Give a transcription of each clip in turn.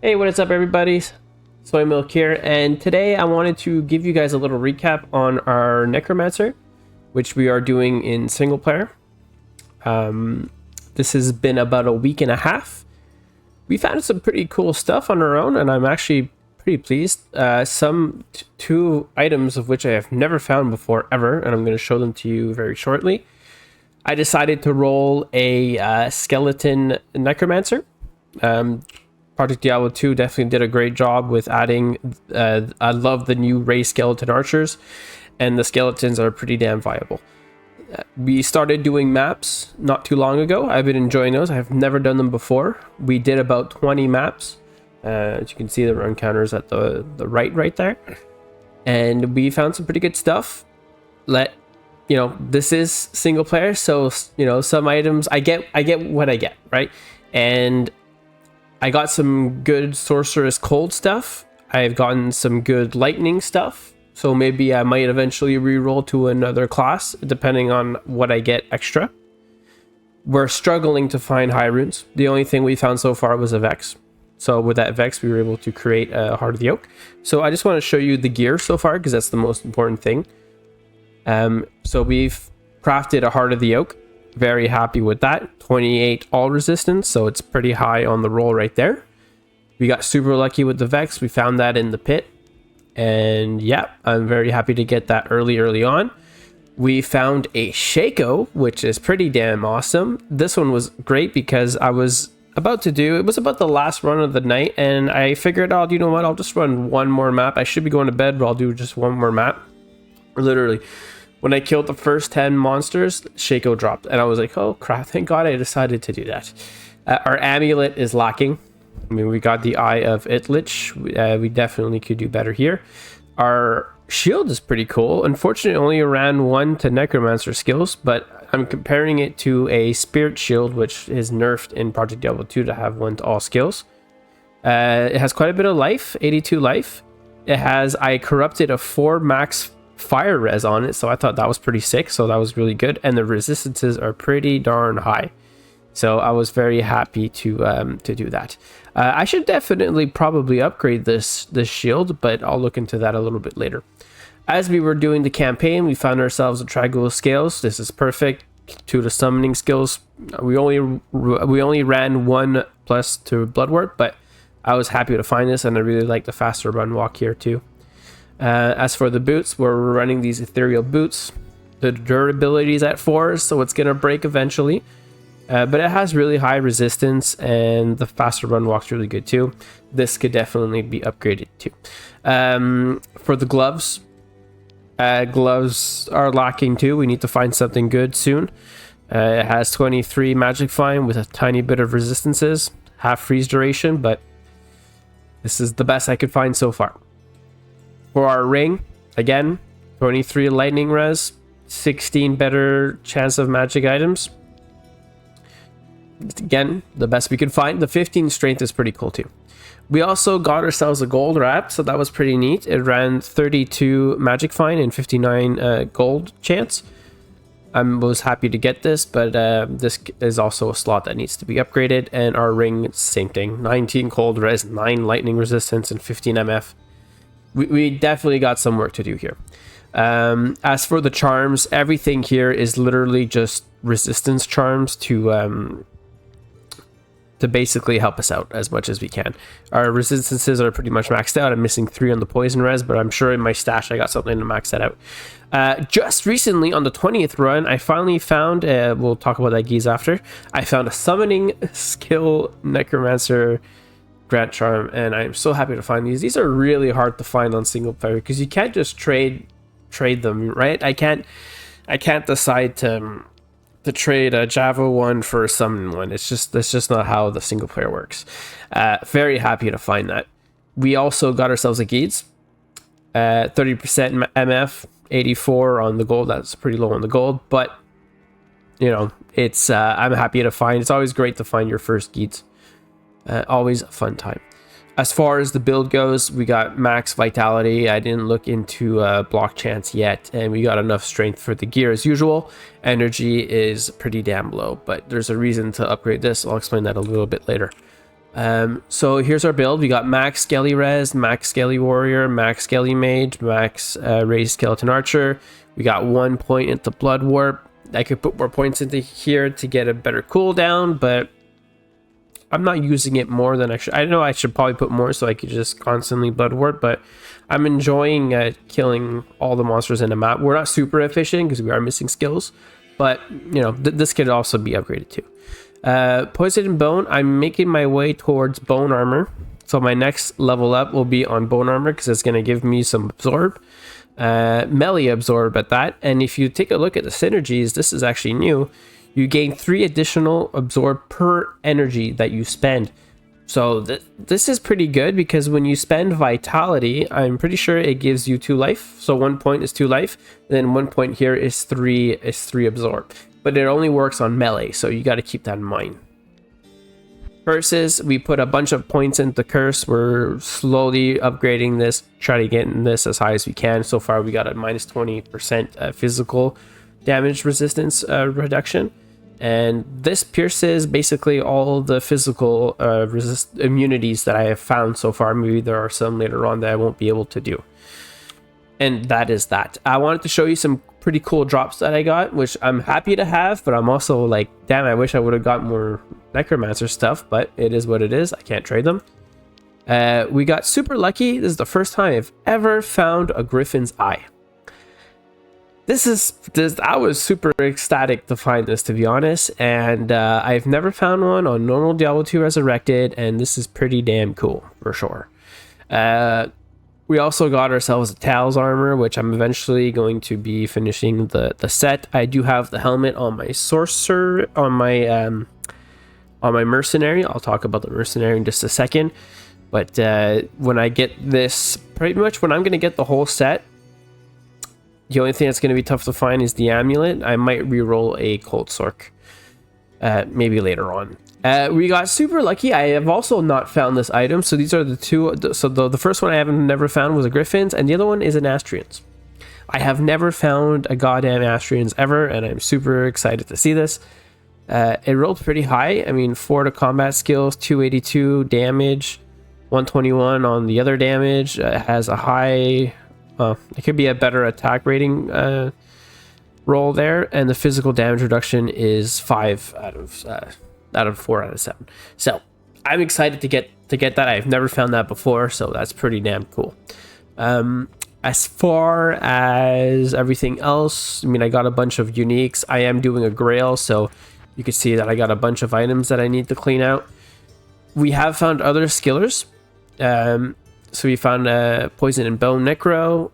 Hey, what is up, everybody? Soy Milk here, and today I wanted to give you guys a little recap on our Necromancer, which we are doing in single player. This has been about a week and a half. We found some pretty cool stuff on our own, and I'm actually pretty pleased. Two items of which I have never found before ever, and I'm going to show them to you very shortly. I decided to roll a skeleton Necromancer. Project Diablo 2 definitely did a great job with adding. I love the new Ray skeleton archers, and the skeletons are pretty damn viable. We started doing maps not too long ago. I've been enjoying those. I've never done them before. We did about 20 maps. As you can see, the run counters at the right there, and we found some pretty good stuff. This is single player, so some items I get what I get, right? And I got some good sorceress cold stuff. I've gotten some good lightning stuff. So maybe I might eventually reroll to another class, depending on what I get extra. We're struggling to find high runes. The only thing we found so far was a Vex. So with that Vex, we were able to create a Heart of the Oak. So I just want to show you the gear so far, because that's the most important thing. So we've crafted a Heart of the Oak. Very happy with that. 28 all resistance, so it's pretty high on the roll right there. We got super lucky with the Vex. We found that in the pit, and yeah, I'm very happy to get that early on. We found a Shaco, which is pretty damn awesome. This one was great because I was about to do, it was about the last run of the night, and I figured, oh, you know what, I'll just run one more map. I should be going to bed, but I'll do just one more map. Literally, when I killed the first 10 monsters, Shaco dropped, and I was like, oh crap, thank God I decided to do that. Our amulet is lacking. I mean, we got the Eye of Itlich. We definitely could do better here. Our shield is pretty cool. Unfortunately, only ran 1 to Necromancer skills, but I'm comparing it to a Spirit Shield, which is nerfed in Project Diablo 2 to have 1 to all skills. It has quite a bit of life, 82 life. I corrupted a 4 max fire res on it, so I thought that was pretty sick. So that was really good, and the resistances are pretty darn high, so I was very happy to do that. I should definitely probably upgrade this shield, but I'll look into that a little bit later. As we were doing the campaign, we found ourselves a Trigul Scales. This is perfect. 2 to summoning skills. We only ran 1 plus to Bloodwort, but I was happy to find this, and I really like the faster run walk here too. As for the boots, we're running these ethereal boots. The durability is at 4, so it's going to break eventually. But it has really high resistance, and the faster run walk's really good too. This could definitely be upgraded too. For the gloves, gloves are lacking too. We need to find something good soon. It has 23 magic fine with a tiny bit of resistances, half freeze duration, but this is the best I could find so far. For our ring, again, 23 lightning res, 16 better chance of magic items. Again, the best we could find. The 15 strength is pretty cool too. We also got ourselves a gold wrap, so that was pretty neat. It ran 32 magic fine and 59 gold chance. I was happy to get this, but this is also a slot that needs to be upgraded. And our ring, same thing. 19 cold res, 9 lightning resistance, and 15 MF. We definitely got some work to do here. As for the charms, everything here is literally just resistance charms to basically help us out as much as we can. Our resistances are pretty much maxed out. I'm missing 3 on the poison res, but I'm sure in my stash I got something to max that out. Just recently on the 20th run, I finally found, we'll talk about that geese after, I found a summoning skill Necromancer Grant Charm, and I'm so happy to find these. These are really hard to find on single player because you can't just trade them, right? I can't decide to trade a Java one for a summon one. That's just not how the single player works. Very happy to find that. We also got ourselves a Geeds, 30% MF, 84 on the gold. That's pretty low on the gold, but it's I'm happy to find. It's always great to find your first Geeds. Always a fun time. As far as the build goes, we got max vitality. I didn't look into block chance yet, and we got enough strength for the gear as usual. Energy is pretty damn low, but there's a reason to upgrade this. I'll explain that a little bit later. So here's our build. We got max Skelly Res, max Skelly Warrior, max Skelly Mage, max Raised Skeleton Archer. We got 1 point into Blood Warp. I could put more points into here to get a better cooldown, but I'm not using it more than I should. I know I should probably put more so I could just constantly Blood Warp, but I'm enjoying killing all the monsters in the map. We're not super efficient because we are missing skills, but you know, this could also be upgraded too. Poison and Bone, I'm making my way towards Bone Armor. So my next level up will be on Bone Armor because it's going to give me some Absorb. Melee Absorb at that. And if you take a look at the synergies, this is actually new. You gain 3 additional Absorb per energy that you spend. So this is pretty good because when you spend Vitality, I'm pretty sure it gives you 2 life. So 1 point is 2 life. Then 1 point here is 3 Absorb. But it only works on melee, so you got to keep that in mind. Curses, we put a bunch of points into Curse. We're slowly upgrading this, try to get this as high as we can. So far, we got a minus 20% physical damage resistance reduction. And this pierces basically all the physical immunities that I have found so far. Maybe there are some later on that I won't be able to do. And that is that. I wanted to show you some pretty cool drops that I got, which I'm happy to have, but I'm also like, damn, I wish I would have got more Necromancer stuff, but it is what it is. I can't trade them. We got super lucky. This is the first time I've ever found a Griffin's Eye. I was super ecstatic to find this, to be honest, and I've never found one on normal Diablo 2 Resurrected, and this is pretty damn cool for sure. We also got ourselves a Tal's armor, which I'm eventually going to be finishing the set. I do have the helmet on my sorcerer, on my mercenary. I'll talk about the mercenary in just a second. But when I get this, pretty much when I'm going to get the whole set, the only thing that's going to be tough to find is the amulet. I might reroll a Cold Sork maybe later on. We got super lucky. I have also not found this item. So these are the two. So the first one I haven't never found was a Griffin's, and the other one is an Astrian's. I have never found a goddamn Astrian's ever, and I'm super excited to see this. It rolled pretty high. I mean, 4 to combat skills, 282 damage, 121 on the other damage. It has a high. It could be a better attack rating roll there, and the physical damage reduction is 5 out of 4 out of 7. So I'm excited to get that. I've never found that before, so that's pretty damn cool. As far as everything else, I mean, I got a bunch of uniques. I am doing a grail, so you can see that I got a bunch of items that I need to clean out. We have found other skillers. So we found Poison and Bone Necro.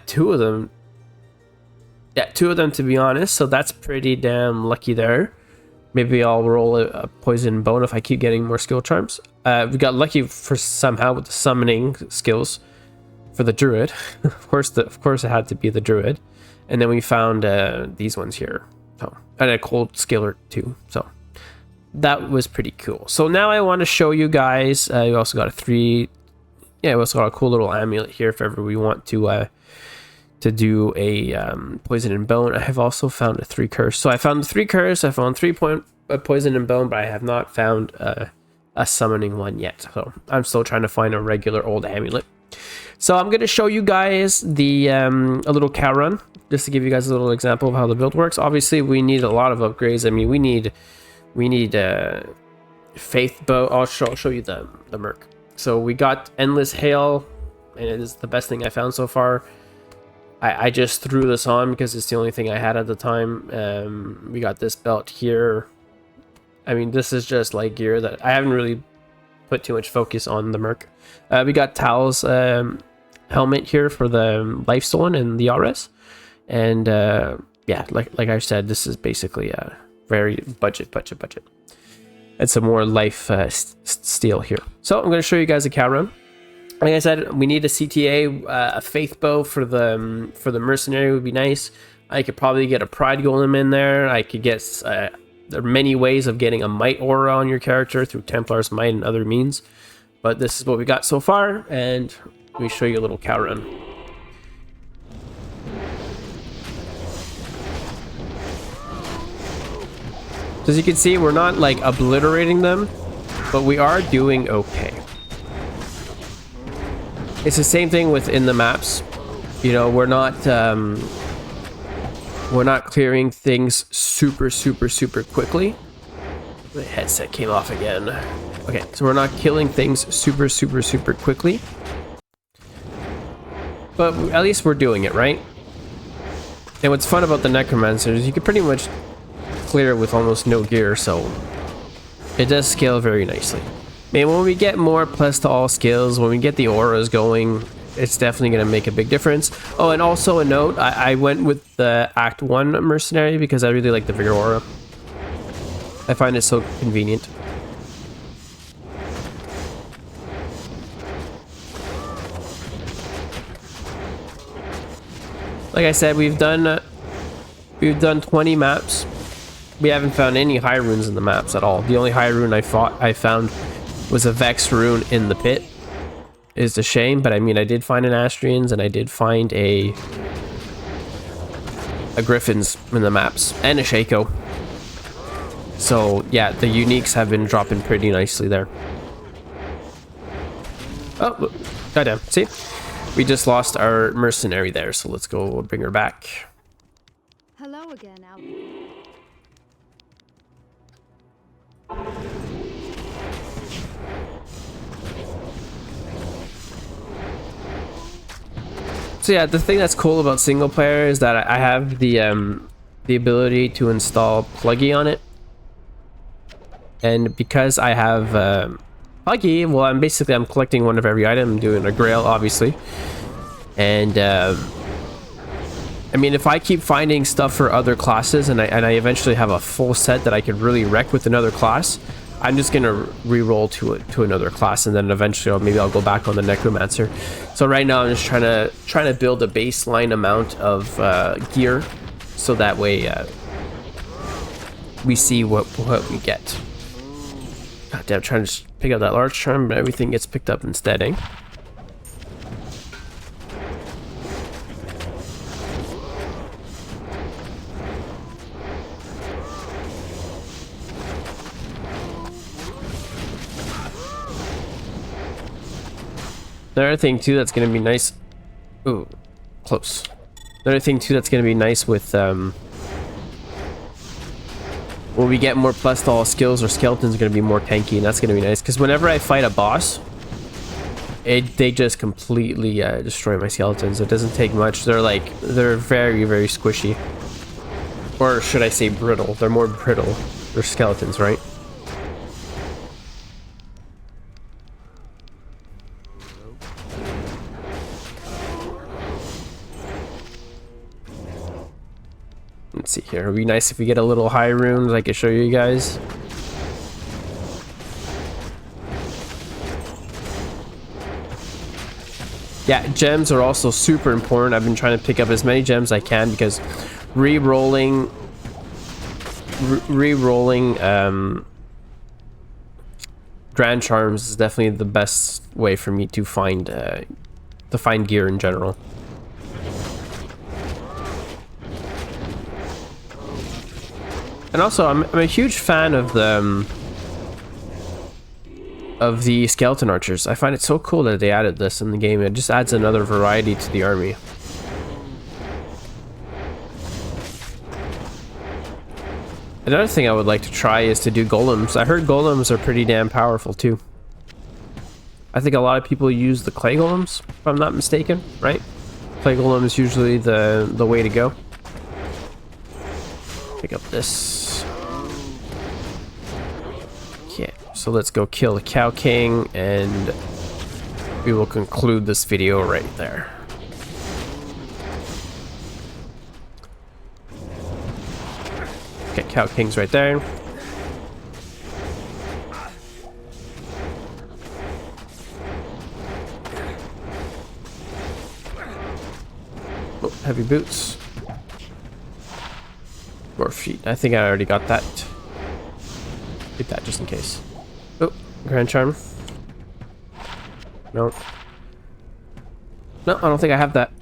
2 of them. Yeah, 2 of them, to be honest. So that's pretty damn lucky there. Maybe I'll roll a Poison and Bone if I keep getting more skill charms. We got lucky for somehow with the summoning skills for the Druid. Of course it had to be the Druid. And then we found these ones here. So, and a Cold Skiller too. So that was pretty cool. So now I want to show you guys. We also got we also got a cool little amulet here if ever we want to do a Poison and Bone. I have also found a 3 curse. So I found 3 curse. I found 3 point Poison and Bone, but I have not found a summoning one yet. So I'm still trying to find a regular old amulet. So I'm going to show you guys the a little cow run, just to give you guys a little example of how the build works. Obviously, we need a lot of upgrades. I mean, we need Faith Bow. I'll show you the merc. So we got Endless Hail, and it is the best thing I found so far. I just threw this on because it's the only thing I had at the time. We got this belt here. I mean, this is just like gear that I haven't really put too much focus on the merc. We got Tal's helmet here for the Lifestone and the RS. And yeah, like I said, this is basically a very budget. And some more life steel here. So I'm going to show you guys a cow run. Like I said, we need a CTA, a Faith Bow for the mercenary would be nice. I could probably get a Pride Golem in there. I could get there are many ways of getting a Might Aura on your character through Templar's Might and other means. But this is what we got so far, and let me show you a little cow run. So as you can see, we're not like obliterating them. but we are doing okay. It's the same thing within the maps. You know, we're not clearing things super quickly. The headset came off again. Okay, so we're not killing things super quickly. But at least we're doing it, right? And what's fun about the Necromancer is you can pretty much clear it with almost no gear, so it does scale very nicely. Man, when we get more plus to all skills, when we get the auras going, it's definitely going to make a big difference. Oh, and also a note, I went with the Act 1 Mercenary because I really like the Vigor Aura. I find it so convenient. Like I said, we've done 20 maps. We haven't found any high runes in the maps at all. The only high rune I found was a Vex rune in the pit. It's a shame, but I mean, I did find an Astrians and I did find a Griffins in the maps and a Shaco. So yeah, the uniques have been dropping pretty nicely there. Oh, goddamn! See, we just lost our mercenary there, so let's go bring her back. Hello again, Al. So yeah, the thing that's cool about single player is that I have the ability to install Pluggy on it, and because I have Pluggy, well, I'm collecting one of every item. I'm doing a Grail, obviously, and I mean, if I keep finding stuff for other classes and I eventually have a full set that I could really wreck with another class, I'm just gonna re-roll to another class, and then eventually maybe I'll go back on the Necromancer. So right now I'm just trying to build a baseline amount of gear, so that way we see what we get. God damn, trying to pick up that large charm, but everything gets picked up instead, eh? Another thing too that's gonna be nice. Ooh, close. Another thing too that's gonna be nice with when we get more plus to all skills, or skeletons are gonna be more tanky, and that's gonna be nice. Because whenever I fight a boss, they just completely destroy my skeletons. It doesn't take much. They're very squishy, or should I say brittle? They're more brittle. They're skeletons, right? Let's see here. It'd be nice if we get a little high runes I could show you guys. Yeah, gems are also super important. I've been trying to pick up as many gems as I can because re-rolling Grand Charms is definitely the best way for me to find gear in general. And also, I'm a huge fan of the skeleton archers. I find it so cool that they added this in the game. It just adds another variety to the army. Another thing I would like to try is to do golems. I heard golems are pretty damn powerful too. I think a lot of people use the clay golems, if I'm not mistaken, right? Clay golem is usually the way to go. Pick up this. Okay, so let's go kill the Cow King, and we will conclude this video right there. Okay, Cow King's right there. Oh, heavy boots. More feet. I think I already got that. Keep that just in case. Oh, Grand Charm. No. No, I don't think I have that.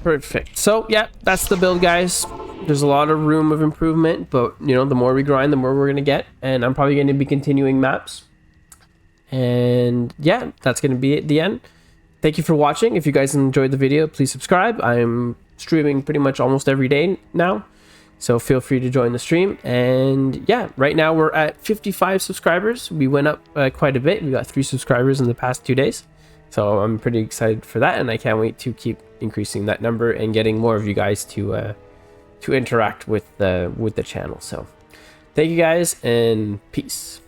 Perfect. So, yeah, that's the build, guys. There's a lot of room of improvement, but, you know, the more we grind, the more we're going to get. And I'm probably going to be continuing maps. And yeah, that's going to be it, the end. Thank you for watching. If you guys enjoyed the video, please subscribe. I'm streaming pretty much almost every day now, so feel free to join the stream. And yeah, right now we're at 55 subscribers. We went up quite a bit. We got 3 subscribers in the past 2 days, so I'm pretty excited for that, and I can't wait to keep increasing that number and getting more of you guys to interact with the channel. So thank you guys, and peace.